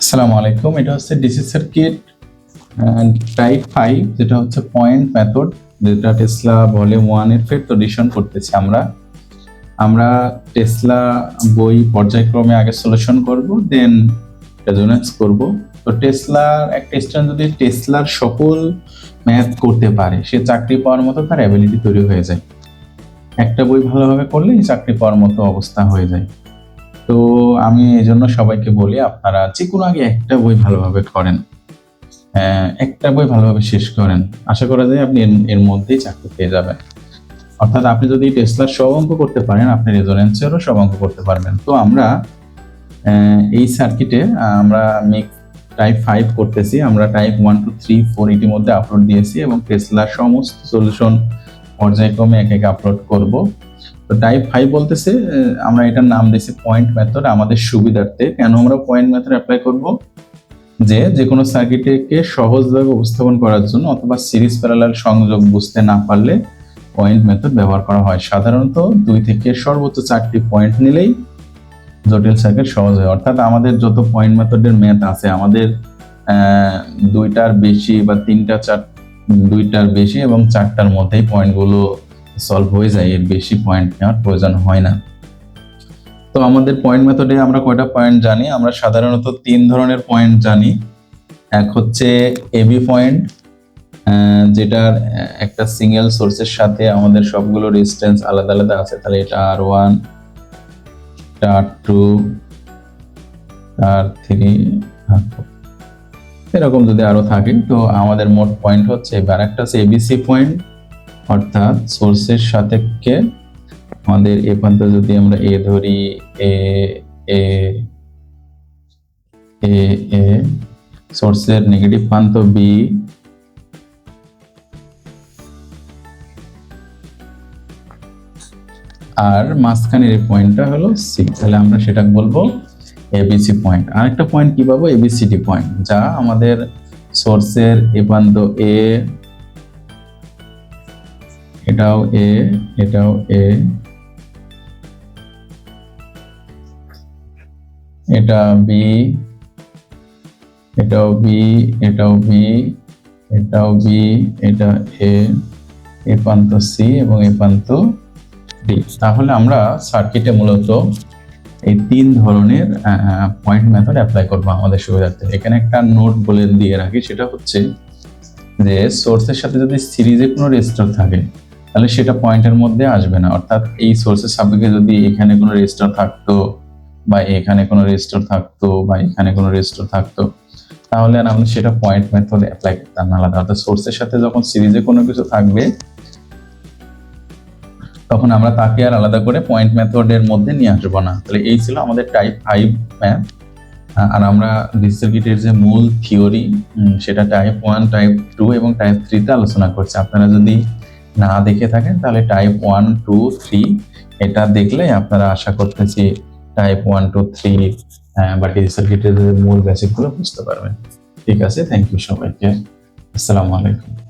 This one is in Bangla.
আসসালামু আলাইকুম। এটা হচ্ছে ডিসি সার্কিট টাইপ 5, যেটা হচ্ছে পয়েন্ট মেথড, যেটা টেসলা ভলিউম 1 এর ফেরত এডিশন করতেছি আমরা টেসলা বই পর্যায়ক্রমে আগে সলিউশন করব, দেন রেজোনেন্স করব। তো টেসলার একটা স্টুডেন্ট যদি টেসলার সকল ম্যাথ করতে পারে, সে চাকরি পাওয়ার মতো তার অ্যাবিলিটি তৈরি হয়ে যায়। একটা বই ভালোভাবে করলে চাকরি পাওয়ার মতো অবস্থা হয়ে যায়। তো আমি এই জন্য সবাইকে বলি, আপনারা যে কোনো আগে একটা বই ভালোভাবে করেন, একটা বই ভালোভাবে শেষ করেন, আশা করা যায় আপনি এর মধ্যেই চাকরি পেয়ে যাবেন। অর্থাৎ আপনি যদি টেসলার সব অঙ্ক করতে পারেন, আপনি রেজোনেন্সেরও সব অঙ্ক করতে পারবেন। তো আমরা এই সার্কিটে আমরা মিক্স টাইপ 5 করতেছি। আমরা টাইপ 1 2 3 4 ইতিমধ্যে আপলোড দিয়েছি এবং টেসলার সমস্ত সলিউশন পর্যায়ক্রমে এক এক আপলোড করব। তো টাইপ 5 বলতেছে, আমরা এটার নাম দিয়েছি পয়েন্ট মেথড আমাদের সুবিধার্থে। কেন আমরা পয়েন্ট মেথড অ্যাপ্লাই করব? যে কোনো সার্কিটকে সহজভাবে উপস্থাপন করার জন্য অথবা সিরিজ প্যারালাল সংযোগ বুঝতে না পারলে পয়েন্ট মেথড ব্যবহার করা হয়। সাধারণত 2 থেকে সর্বোচ্চ 4টি পয়েন্ট নিলেই জটিল সার্কিট সহজ হয়। অর্থাৎ আমাদের যত পয়েন্ট মেথডের ম্যাথ আছে, আমাদের 2টার বেশি বা 3টা 2টার বেশি এবং 4টার মধ্যেই পয়েন্টগুলো সলভ হয়ে যায়, এর বেশি পয়েন্ট নেওয়ার প্রয়োজন হয় না। তো আমাদের পয়েন্ট মেথডে আমরা কয়টা পয়েন্ট জানি? আমরা সাধারণত 3 ধরনের পয়েন্ট জানি। এক হচ্ছে এবি পয়েন্ট, যেটার একটা সিঙ্গেল সোর্সের সাথে আমাদের সবগুলো রেজিস্ট্যান্স আলাদা আলাদা আছে, তাহলে এটা R1, R2, R3, এরকম যদি আরো থাকে, তো আমাদের মোট পয়েন্ট হচ্ছে। এবার একটা হচ্ছে এবিসি পয়েন্ট, অর্থাৎ সোর্সের সাপেক্ষে আমাদের এ প্রান্ত যদি আমরা এ ধরি, এ এ এ এ সোর্সের নেগেটিভ প্রান্ত বি, আর মাঝখানের এই পয়েন্টটা হলো সি, তাহলে আমরা সেটা বলবো এবিসি পয়েন্ট। আরেকটা পয়েন্ট কি পাবো? এবিসিডি পয়েন্ট, যা আমাদের সোর্সের এ প্রান্ত এ, এটাও এ, এটাও এ, এটা বি, এটাও বি, এটাও বি, এটাও বি, এটা এ, এ প্রান্ত সি এবং এ প্রান্ত ডি। তাহলে আমরা সার্কিটে মূলত এই 3 ধরনের পয়েন্ট মেথড অ্যাপ্লাই করব আমাদের সুবিধার্থে। এখানে একটা নোট বলে দিয়ে রাখি, সেটা হচ্ছে যে সোর্সের সাথে যদি সিরিজে কোনো রেজিস্টর থাকে, তাহলে সেটা পয়েন্টের মধ্যে আসবে না। অর্থাৎ এই সোর্সের সাপেক্ষে যদি এখানে কোনো রেজিস্টর থাকতো বা এখানে কোনো রেজিস্টর থাকতো বা এখানে কোনো রেজিস্টর থাকতো, তাহলে আর আমরা সেটা পয়েন্ট মেথড অ্যাপ্লাই করতাম না আলাদা। অর্থাৎ সোর্সের সাথে যখন সিরিজে কোনো কিছু থাকবে, তখন আমরা তাকে আর আলাদা করে পয়েন্ট মেথডের মধ্যে নিয়ে আসবো না। তাহলে এই ছিল আমাদের টাইপ 5 ম্যাথ। আর আমরা ডিসি সার্কিটের যে মূল থিওরি, সেটা টাইপ 1, টাইপ 2 এবং টাইপ 3 তে আলোচনা করছি। আপনারা যদি না দেখে থাকেন, তাহলে টাইপ 1, 2, 3 এটা দেখলে আপনারা আশা করতেছি টাইপ 1, 2, 3 বা ডিসি সার্কিটের মূল বেসিকগুলো বুঝতে পারবেন। ঠিক আছে, থ্যাংক ইউ সবাইকে। আসসালামু আলাইকুম।